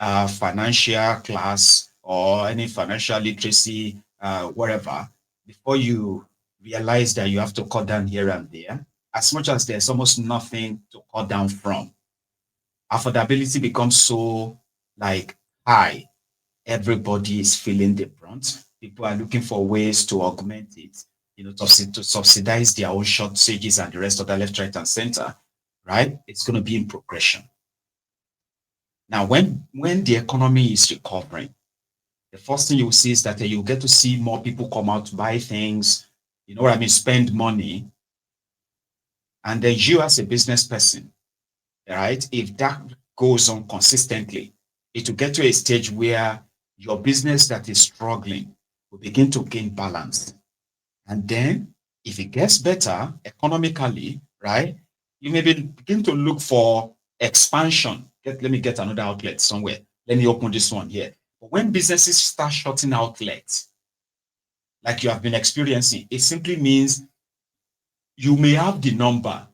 financial class or any financial literacy, whatever, before you realize that you have to cut down here and there, as much as there's almost nothing to cut down from, affordability becomes so like high. Everybody is feeling the brunt. People are looking for ways to augment it, to subsidize their own shortages and the rest of the left, right, and center, right? It's going to be in progression. Now, when the economy is recovering, the first thing you will see is that you get to see more people come out to buy things, you know what I mean, spend money. And then you as a business person, right, if that goes on consistently, it will get to a stage where your business that is struggling will begin to gain balance. And then if it gets better economically, right, you may begin to look for expansion. Let me get another outlet somewhere. Let me open this one here. But when businesses start shutting outlets, like you have been experiencing, it simply means you may have the number,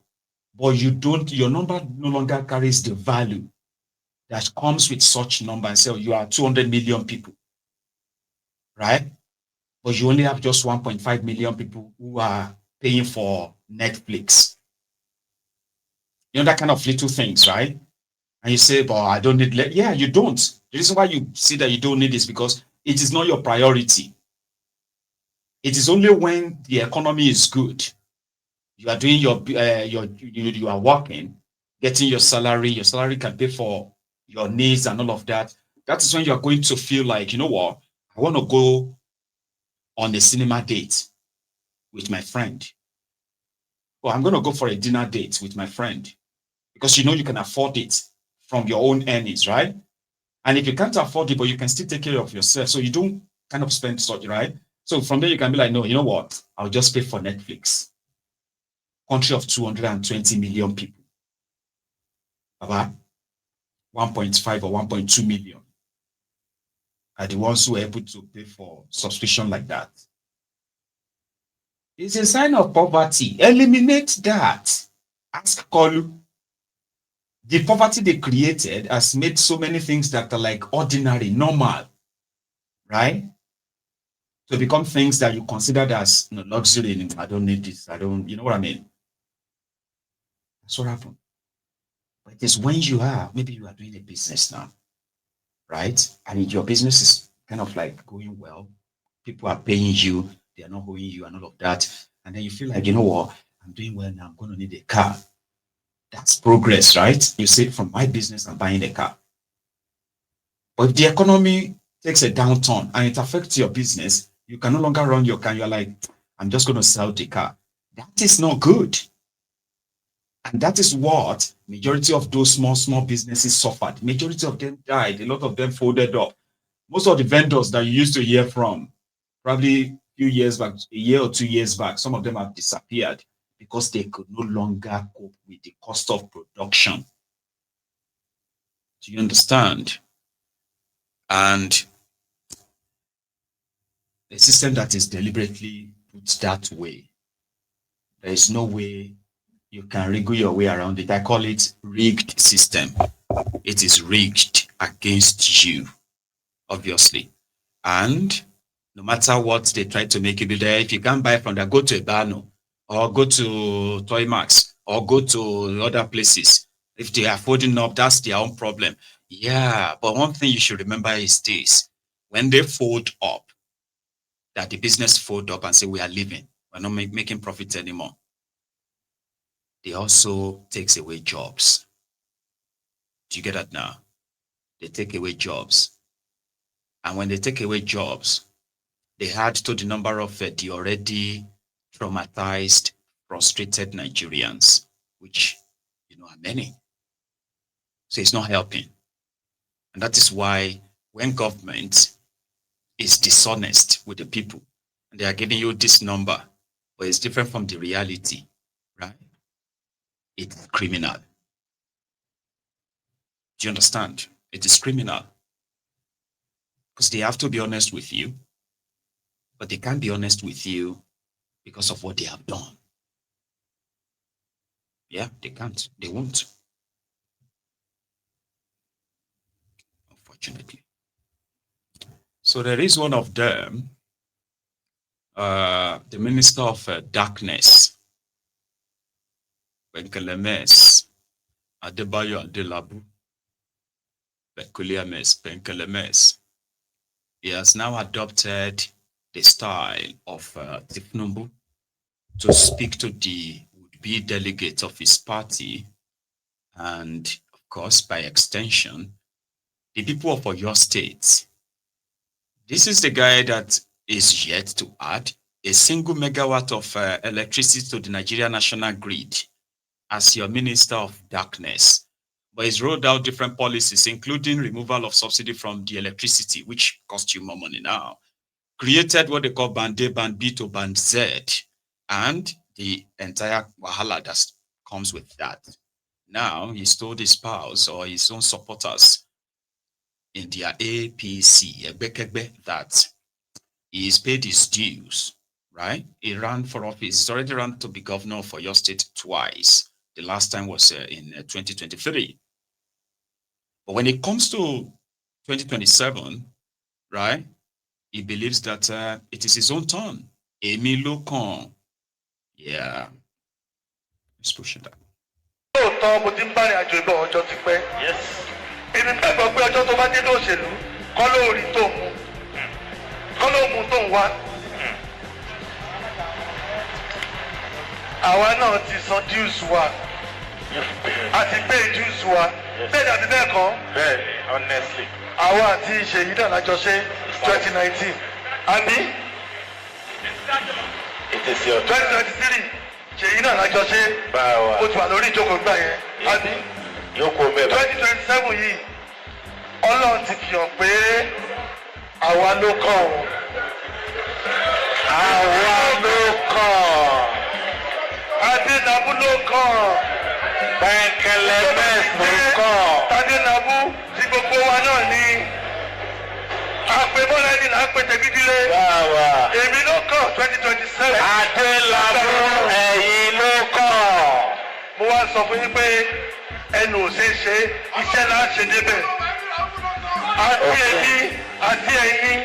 but your number no longer carries the value that comes with such number. And say, oh, you are 200 million people, right? But you only have just 1.5 million people who are paying for Netflix. You know, that kind of little things, right? And you say, but I don't need, yeah, you don't. The reason why you see that you don't need is because it is not your priority. It is only when the economy is good, you are doing you are working, getting your salary can pay for your needs and all of that. That is when you are going to feel like, you know what, I want to go on a cinema date with my friend. Or I'm going to go for a dinner date with my friend because you know you can afford it from your own earnings, right? And if you can't afford it, but you can still take care of yourself, so you don't kind of spend such, right? So from there, you can be like, no, you know what? I'll just pay for Netflix. Country of 220 million people, about 1.5 or 1.2 million are the ones who are able to pay for subscription like that. It's a sign of poverty. Eliminate that. Ask Kolu. The poverty they created has made so many things that are like ordinary, normal, right? To become things that you considered as, luxury. I don't need this. I don't, you know what I mean? That's what happened. But it is when maybe you are doing a business now, right? And your business is kind of like going well. People are paying you, they are not owing you, and all of that. And then you feel like, you know what? I'm doing well now. I'm going to need a car. That's progress, right? You say, from my business, I'm buying a car. But if the economy takes a downturn and it affects your business, you can no longer run your car. You're like, I'm just going to sell the car. That is not good. And that is what majority of those small businesses suffered. Majority of them died. A lot of them folded up. Most of the vendors that you used to hear from, probably a few years back, a year or 2 years back, some of them have disappeared because they could no longer cope with the cost of production. Do you understand? And a system that is deliberately put that way, there is no way you can wriggle your way around it. I call it rigged system. It is rigged against you, obviously. And no matter what they try to make you be there, if you can't buy from there, go to a Bano or go to Toy Max or go to other places. If they are folding up, that's their own problem. Yeah, but one thing you should remember is this. When they fold up, that the business fold up and say, we are leaving, we're not making profit anymore, they also takes away jobs. Do you get that now? They take away jobs. And when they take away jobs, they add to the number of the already traumatized, frustrated Nigerians, which, are many. So it's not helping. And that is why when government is dishonest with the people, and they are giving you this number, but it's different from the reality, right? It's criminal. Do you understand? It is criminal. Because they have to be honest with you, but they can't be honest with you because of what they have done. Yeah, they can't. They won't. unfortunately. So there is one of them, the Minister of Darkness, Penkelemes, Adebayo Adelabu, Penkelemes. He has now adopted the style of Tinubu to speak to the would-be delegates of his party, and of course, by extension, the people of Oyo State. This is the guy that is yet to add a single megawatt of electricity to the Nigeria national grid as your Minister of Darkness. But he's rolled out different policies, including removal of subsidy from the electricity, which costs you more money now. Created what they call Band A, Band B to Band Z, and the entire wahala that comes with that. Now, he's told his pals or his own supporters in their APC, that he's paid his dues, right? He ran for office. He's already run to be governor for your state twice. The last time was in 2023. But when it comes to 2027, right, he believes that it is his own turn. Èmi ló kàn. Yeah. Let's push it down. Yes. Èmi gbàgbọ́ pé ọjọ́ tó bá dé lóṣèlú kọ́ lórí tó mú kọ́ ló mú tó ń wá. Àwa náà ti san dues wa àti pay dues wa bẹ́ẹ̀ àti bẹ́ẹ̀ kọ́. Bẹ́ẹ̀ni, honestly. Àwa àti Ṣèyí náà lájọ ṣe 2019 àbí. It is your 2023 Ṣèyí náà lájọ ṣe. Báwa. O ti wà lórí ìjókòó gbà yẹn àbí. 2027 yìí Ọlọ́run ti fi hàn pé àwa ló kàn ó. Àwa ló kàn. Adélábù ló kàn. Penkelemes ló kàn. Adélábù ti gbogbo wa náà ni. Àpè Bọ́lá ẹni là ń pè Tẹ̀gídílé. Èmi ló kàn 2027. Adélábù ẹ̀yin ló kàn. Mo wá sọ fún yín pé ẹnu ò ṣeé ṣe iṣẹ́ láà ṣe débẹ̀. Àti èmi àti ẹ̀yin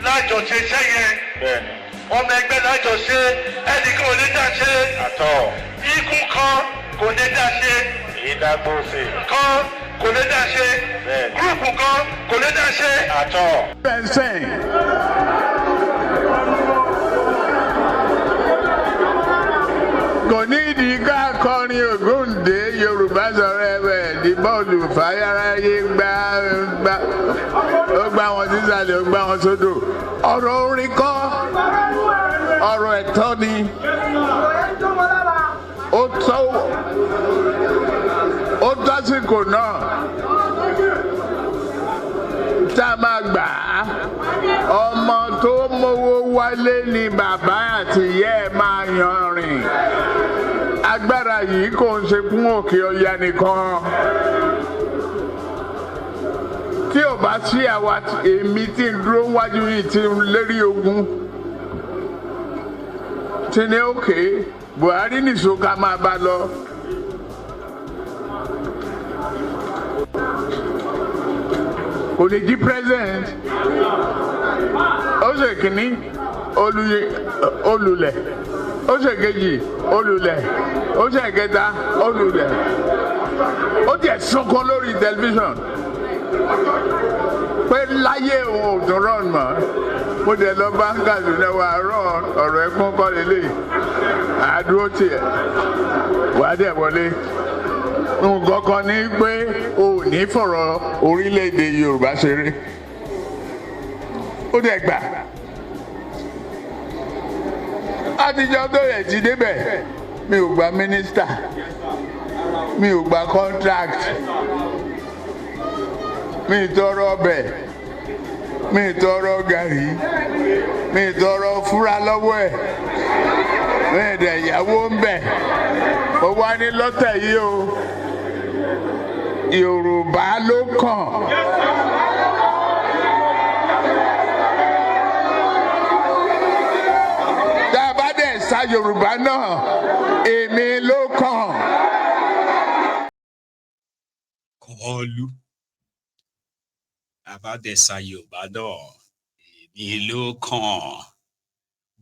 lájọ ṣe iṣẹ́ yẹn. Ọmọ ẹgbẹ́ lájọ ṣe ẹnìkan ò lè dá ṣe. Ikùn kan kò lè dá ṣe. Ìdágbòsè. Kan kò lè dá ṣe. Gúrùpù kan kò lè dá ṣe. Kò ní ìdí ká kọrin Ògúndé Yorùbá sọ̀rọ̀ ẹ̀wẹ̀ ní bọ́ọ̀lù fàyàráyé gbá ó gbá wọn sísàlẹ̀ ó gbá wọn sódò. Ọ̀rọ̀ orin kọ́ ọ̀rọ̀ ẹ̀tọ́ ni ó tásìkò náà tá a máa gbà á. Ọmọ tó mówó wálé ni bàbá àti ìyá ẹ̀ máa yan rìn. Agbára yìí kò ń ṣe fún Òkè Ọya nìkan. Tí ò bá sí àwa èmi tí ń dúró wájú yìí tí ń lérí ogun tí ní òkè Buhari nìṣó ká máa bá lọ. Kò lè jí president. Ó ṣe kìíní olùlẹ̀. Ó ṣe kejì olùlẹ̀. Ó ṣe kẹta olùlẹ̀. Ó tiẹ̀ sunkún lórí tẹlifíṣàn pé láyé òun ò tún rán mọ́. Mo dẹ̀ lọ bá Kaduna wa rán ọ̀rọ̀ ẹ̀kún kọ́ lélẹ̀. Àdúró tiẹ̀ wà á dẹ̀ wọlé. Nǹkan kan ní pé o ò ní fọ̀rọ̀ orílẹ̀-èdè Yorùbá ṣeré. Ó dẹ̀ gbà. Àtijọ́ tó yẹ ti débẹ̀, mi ò gba mínísítà, mi ò gba contract, mi ì tọrọ ọbẹ̀, mi ì tọrọ gàrí, mi ì tọrọ fúra lọ́wọ́ ẹ̀, mi ì dẹ̀ ìyàwó ń bẹ̀. Mo wá ní lọ́tẹ̀ yìí o, Yorùbá ló kàn. Sa Yorùbá náà èmi ló kàn. Kọlu. about the Sayobado, Nilokan.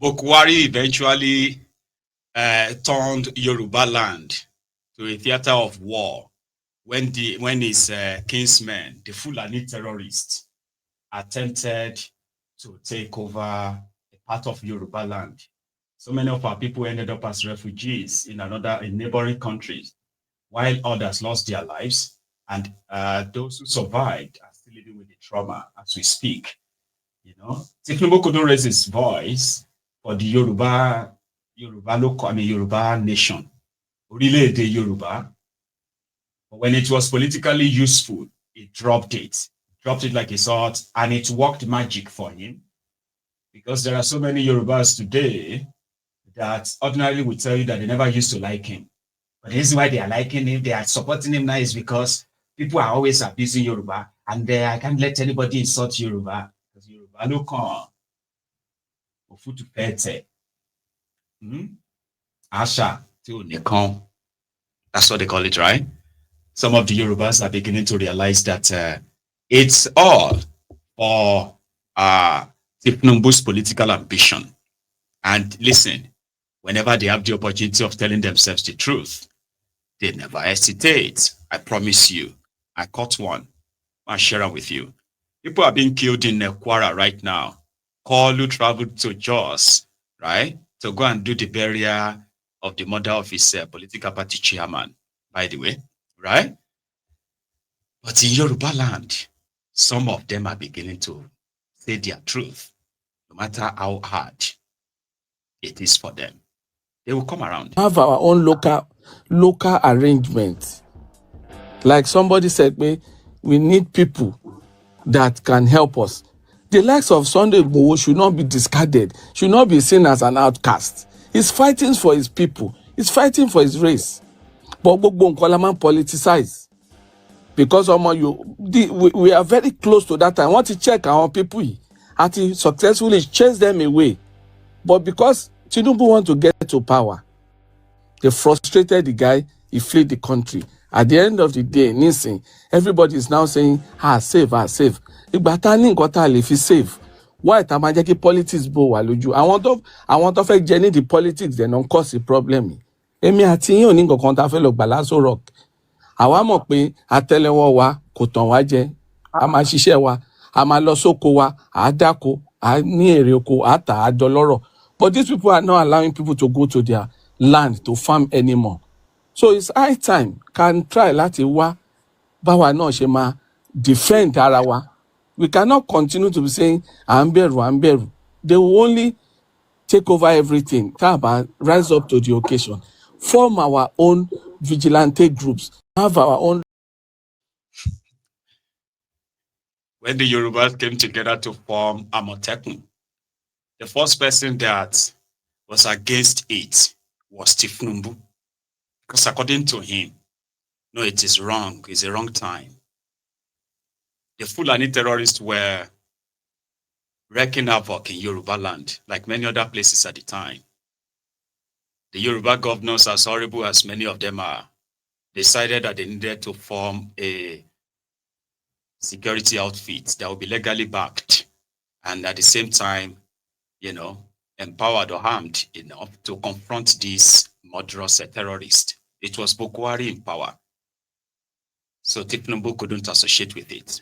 Bokwari eventually turned Yoruba land to a theater of war when his kinsmen, the Fulani terrorists, attempted to take over a part of Yoruba land. So many of our people ended up as refugees in neighboring countries, while others lost their lives. And those who survived are still living with the trauma as we speak. You know, Tinubu couldn't raise his voice for the Yoruba nation, orílẹ̀-èdè Yoruba. But when it was politically useful, he dropped it like a sword, and it worked magic for him. Because there are so many Yorubas today that ordinarily would tell you that they never used to like him. But the reason why they are liking him, they are supporting him now is because people are always abusing Yoruba, and I can't let anybody insult Yoruba. Because Yoruba no come. Ofutu pete. Asha to Nikon. That's what they call it, right? Some of the Yorubas are beginning to realize that it's all for Tinubu's political ambition. And listen, whenever they have the opportunity of telling themselves the truth, they never hesitate. I promise you. I caught one. I'll share it with you. People are being killed in Kwara right now. Kolu traveled to Jos, right, to go and do the burial of the mother of his political party chairman, by the way, right? But in Yoruba land, some of them are beginning to say their truth, no matter how hard it is for them. They will come around. Have our own local arrangements. Like somebody said, we need people that can help us. The likes of Sunday Igboho should not be discarded, should not be seen as an outcast. He's fighting for his people. He's fighting for his race. But politicize. Because we are very close to that time. I want to check our people. And he successfully chase them away. But because Tinubu want to get to power, they frustrated the guy, he fled the country. At the end of the day, everybody is now saying, save. Ìgbà tá ní nǹkan tá lè fi save. Why tá máa jẹ́ kí politics bò wá lójú? Àwọn tó fẹ́ jẹ ní the politics then don't cause the problem. Èmi àti yín ò ní nǹkan kan tá fẹ́ lọ gbà l'Aso Rock. Àwa mọ̀ pé àtẹ́lẹwọ́ wa kò tàn wá jẹ. A máa ṣiṣẹ́ wa, a máa lọ sóko wa, à dáko, à ní èrè oko, à tà, à dọlọ́rọ̀. But these people are not allowing people to go to their land to farm anymore. So it's high time can try láti wá báwa náà ṣe máa defend ara wa. We cannot continue to be saying Amberu. They will only take over everything. Taba, rise up to the occasion. Form our own vigilante groups. Have our own. When the Yorubas came together to form Amotekun, the first person that was against it was Tinubu. Because according to him, no, it is wrong. It's a wrong time. The Fulani terrorists were wreaking havoc in Yoruba land, like many other places at the time. The Yoruba governors, as horrible as many of them are, decided that they needed to form a security outfit that would be legally backed and at the same time, empowered or armed enough to confront these murderous terrorists. It was Bokwari in power. So Tinubu couldn't associate with it.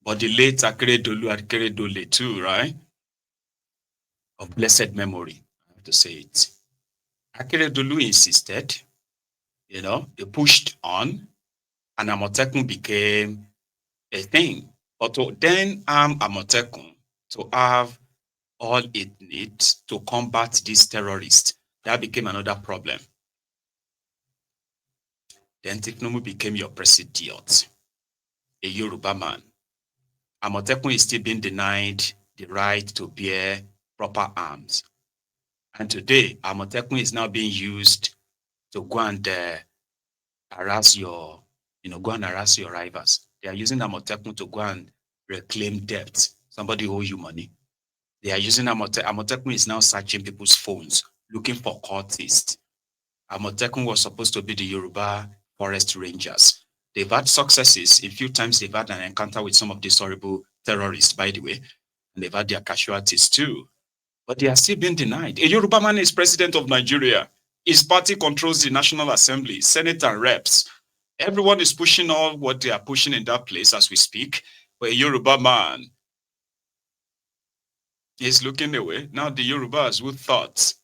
But the late Akeredolu too, right? Of blessed memory, I have to say it. Akeredolu insisted, they pushed on, and Amotekun became a thing. But to then arm Amotekun to have all it needs to combat these terrorists, that became another problem. Then Tinubu became your president, a Yoruba man. Amotekun is still being denied the right to bear proper arms. And today, Amotekun is now being used to go and harass your rivals. They are using Amotekun to go and reclaim debt. Somebody owe you money. They are using Amotekun is now searching people's phones, looking for cultists. Amotekun was supposed to be the Yoruba forest rangers. They've had successes. A few times they've had an encounter with some of these horrible terrorists, by the way, and they've had their casualties too. But they are still being denied. A Yoruba man is president of Nigeria. His party controls the National Assembly, Senate and reps. Everyone is pushing all what they are pushing in that place as we speak. But a Yoruba man is looking away. Now the Yorubas who thought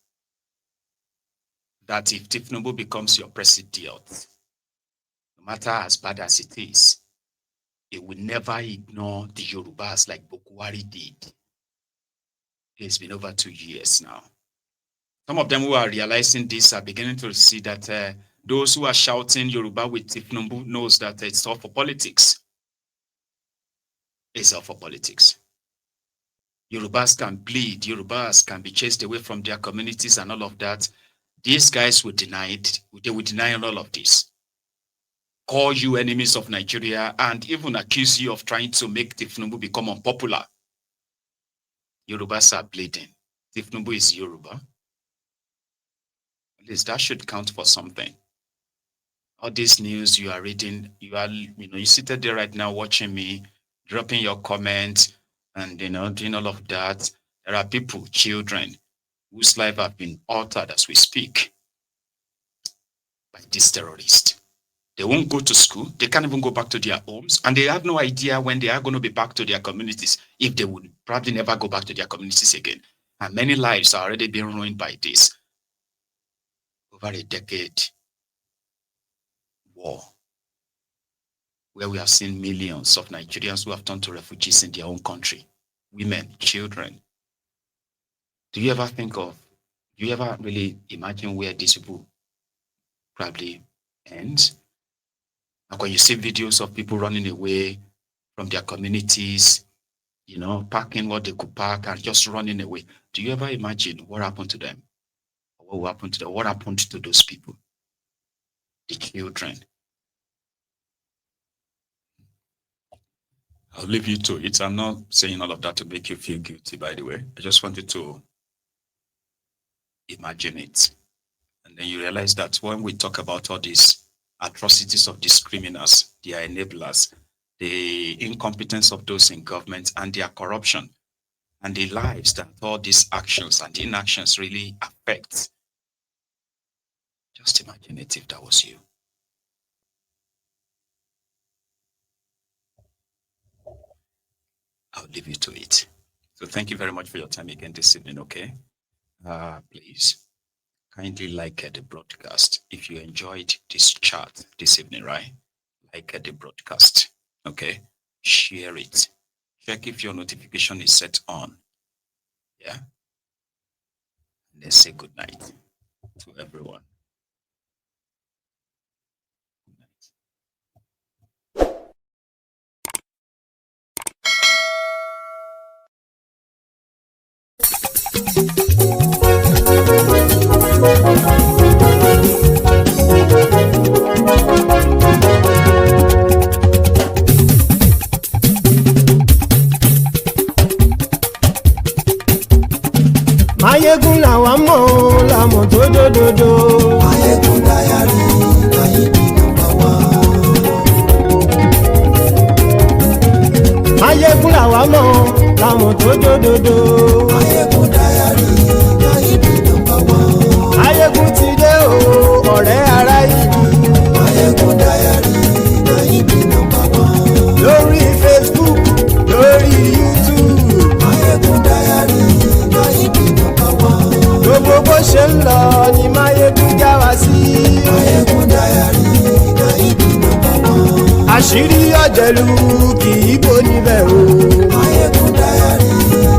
that if Tinubu becomes your president, no matter as bad as it is, it will never ignore the Yorubas like Bokwari did. It's been over 2 years now. Some of them who are realizing this are beginning to see that those who are shouting Yoruba with Tinubu knows that it's all for politics. It's all for politics. Yorubas can bleed. Yorubas can be chased away from their communities and all of that. These guys will deny it. They will deny all of this. Call you enemies of Nigeria and even accuse you of trying to make Tinubu become unpopular. Yorubas are bleeding. Tinubu is Yoruba. At least that should count for something. All this news you are reading, you seated there right now watching me, dropping your comments and doing all of that. There are people, children, whose lives have been altered as we speak by these terrorists. They won't go to school. They can't even go back to their homes. And they have no idea when they are going to be back to their communities, if they would probably never go back to their communities again. And many lives are already being ruined by this. Over a decade war, where we have seen millions of Nigerians who have turned to refugees in their own country. Women, children. Do you ever really imagine where these people probably end? Like when you see videos of people running away from their communities, packing what they could pack and just running away. Do you ever imagine what happened to them? What will happen to them? What happened to those people? The children. I'll leave you to it. I'm not saying all of that to make you feel guilty, by the way. I just wanted to imagine it. And then you realize that when we talk about all these atrocities of these criminals, their enablers, the incompetence of those in government and their corruption, and the lives that all these actions and inactions really affect. Just imagine it if that was you. I'll leave you to it. So thank you very much for your time again this evening, okay? Please kindly like the broadcast. If you enjoyed this chat this evening, right? Like the broadcast, okay? Share it. Check if your notification is set on. Yeah? And then say good night to everyone. Maiyegun làwa mọ̀ làmọ̀ tó dòdòdò. Maiyegun Diary Nayibi #1. Maiyegun làwa mọ̀ làmọ̀ tó dòdòdò. Maiyegun Diary Nayibi #1. Maiyegun ti dé o ọ̀rẹ́ ara ìlú. Maiyegun Diary Nayibi #1. Lórí Facebook, lórí YouTube. Maiyegun Diary Nayibi #1. Gbogbo bó ṣe ń lọ ni Maiyegun já wa sí. Maiyegun Diary Nayibi #1. Àṣírí ọ̀jẹ̀lú kì í bò níbẹ̀ o. Maiyegun Diary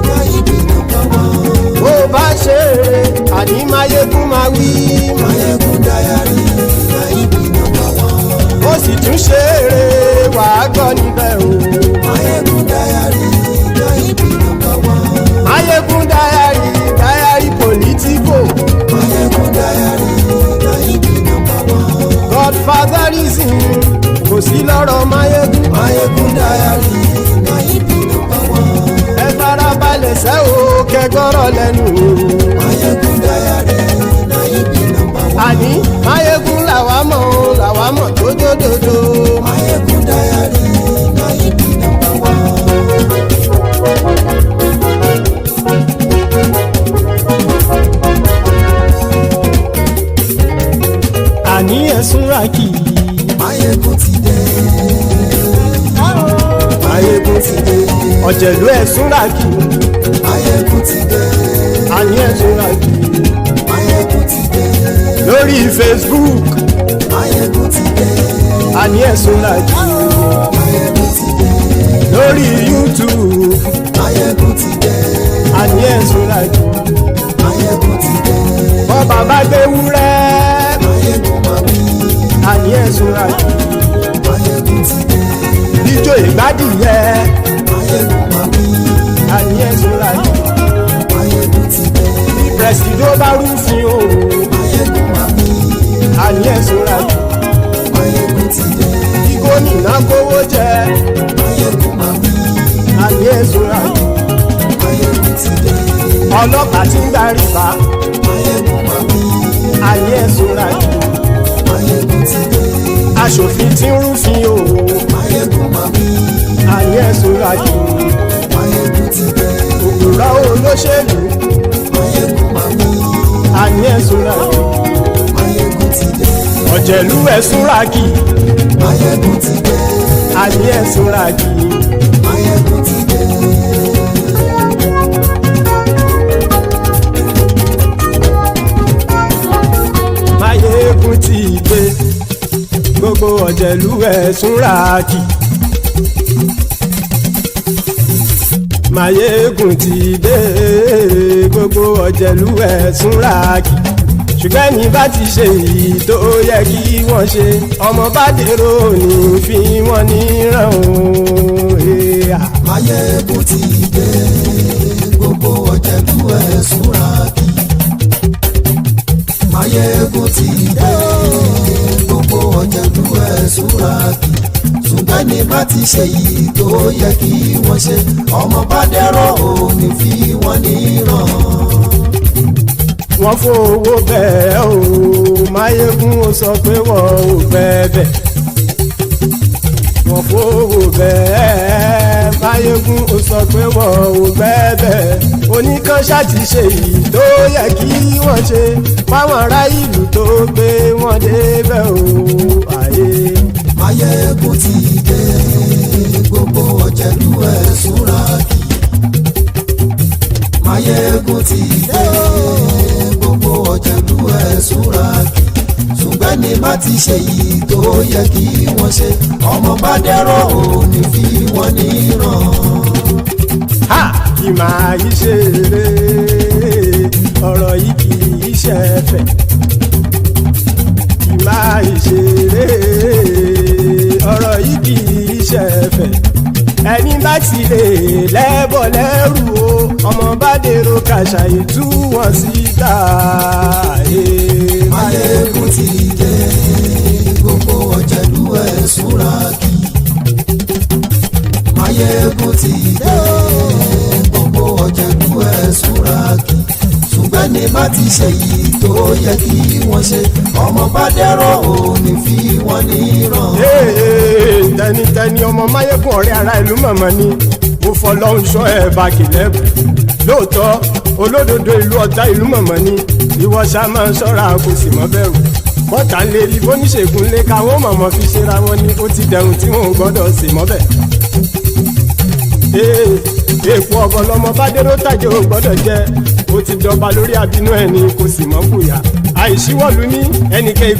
Nayibi #1. Bó bá ṣe eré àní Maiyegun máa wí. Maiyegun Diary Nayibi #1. Ó sì tún ṣe eré wàá gbọ́ níbẹ̀ o. Maiyegun Diary Nayibi #1. Maiyegun Diary politico. Maiyegun Diary Nayibi #1. Godfatherism kò sí lọ́rọ̀ Maiyegun. Maiyegun Diary Nayibi #1. Ẹ farabalẹ̀ sẹ́ o kẹgọ́rọ̀ lẹ́nu o. Maiyegun Diary Nayibi #1. Àní Maiyegun làwa mọ̀ tó dòdòdò. Súràkì. Maiyegun ti dé. Maiyegun ti dé. Ọ̀jẹ̀lú ẹ̀ Súràkì. Maiyegun ti dé. Àní ẹ̀ Súràkì. Maiyegun ti dé. Lórí Facebook. Maiyegun ti dé. Àní ẹ̀ Súràkì. Maiyegun ti dé. Lórí YouTube. Maiyegun ti dé. Àní ẹ̀ Súràkì. Maiyegun ti dé. Bọ́ bàbá gbé wúrẹ́. Maiyegun máa wí. Àní ẹ̀ Súràkì. Maiyegun ti dé. Ijó ìgbádìyẹ. Maiyegun máa wí. Àní ẹ̀ Súràkì. Maiyegun ti dé. Pẹ̀sìdó bá rúfin o. Maiyegun máa wí. Àní ẹ̀ Súràkì. Maiyegun ti dé. Kí gómìnà kówó jẹ. Maiyegun máa wí. Àní ẹ̀ Súràkì. Maiyegun ti dé. Ọlọ́pàá tí ń gba rìbá. Maiyegun máa wí. Àní ẹ̀ Súràkì. Maiyegun ti dé. Aṣòfin tí ń rúfin o. Maiyegun máa wí. Àní ẹ̀ Súràkì. Maiyegun ti dé. Òpùrọ́ olóṣèlú. Maiyegun máa wí. Àní ẹ̀ Súràkì. Maiyegun ti dé. Ọ̀jẹ̀lú ẹ̀ Súràkì. Maiyegun ti dé. Àní ẹ̀ Súràkì. Maiyegun ti dé. Maiyegun ti dé. Gbogbo ọ̀jẹ̀lú ẹ̀ Súràkì. Maiyegun ti dé. Gbogbo ọ̀jẹ̀lú ẹ̀ Súràkì. Ṣùgbọ́n ní bá ti ṣe èyí tó yẹ kí wọ́n ṣe, ọmọ bá dèrò ní fi wọ́n níran o. Maiyegun ti dé. Gbogbo ọ̀jẹ̀lú ẹ̀ Súràkì. Maiyegun ti dé. Gbogbo ọ̀jẹ̀lú ẹ̀ Súràkì. Ṣùgbọ́n ní bá ti ṣe yìí tó yẹ kí wọ́n ṣe, ọmọ bá dẹ́rọ̀ ò ní fi wọ́n níran. Wọ́n fowó bẹ́ẹ̀ o, Maiyegun ó sọ pé wọ́n ò bẹ́ẹ̀. Wọ́n fowó bẹ́ẹ̀, Maiyegun ó sọ pé wọ́n ò bẹ́ẹ̀. Oníkanṣá ti ṣe yìí tó yẹ kí wọ́n ṣe, fáwọn ará ìlú tó gbé wọn débẹ̀ o. Àyè. Maiyegun ti dé. Gbogbo ọ̀jẹ̀lú ẹ̀ Súràkì. Maiyegun ti dé. Gbogbo ọ̀jẹ̀lú ẹ̀ Súràkì. Ṣùgbọ́n ní bá ti ṣe yìí tó yẹ kí wọ́n ṣe, ọmọ bá dẹ́rọ̀ ò ní fi wọ́n níran. Ha! Kì máa yí ṣeré, ọ̀rọ̀ yìí kì í ṣẹ̀fẹ̀. Kì máa yí ṣeré, ọ̀rọ̀ yìí kì í ṣẹ̀fẹ̀. Ẹni bá ti lè lẹ́bọ̀ lẹ́rù o, ọmọ bá dèrò kàṣàyè tú wọn síta. Maiyegun ti dé. Gbogbo ọ̀jẹ̀lú ẹ̀ Súràkì. Maiyegun ti dé. Gbogbo ọ̀jẹ̀lú ẹ̀ Súràkì. Ṣùgbọ́n ní bá ti ṣe yìí tó yẹ kí wọ́n ṣe, ọmọ bá dẹ́rọ̀ ò ní fi wọ́n níran. Tẹnitẹni ọmọ Maiyegun ọ̀rẹ́ ara ìlú mọ̀mọ́ ni mo fọlọ́hún ṣọ́ ẹ̀ bá kìlẹ́bù. Lóòótọ́ olódodo ìlú ọ̀tá ìlú mọ̀mọ́ ni ìwọ ṣá máa ń ṣọ́ra kò sì mọ́ bẹ̀rù. Bọ́tà ń lè rí bóníṣègùn lé káwọn mọ̀mọ́ fi ṣera wọn ni ó ti dẹrùn tí wọn ò gbọ́dọ̀ sè mọ́bẹ̀. Èèpo ọ̀bọ̀ lọmọ bá dérò tàjẹ́ ò gbọ́dọ̀ jẹ́, ó ti jọba lórí àbínú ẹni kò sì mọ́ fòyà. Àìsíwọ́lu ní ẹnìkẹ́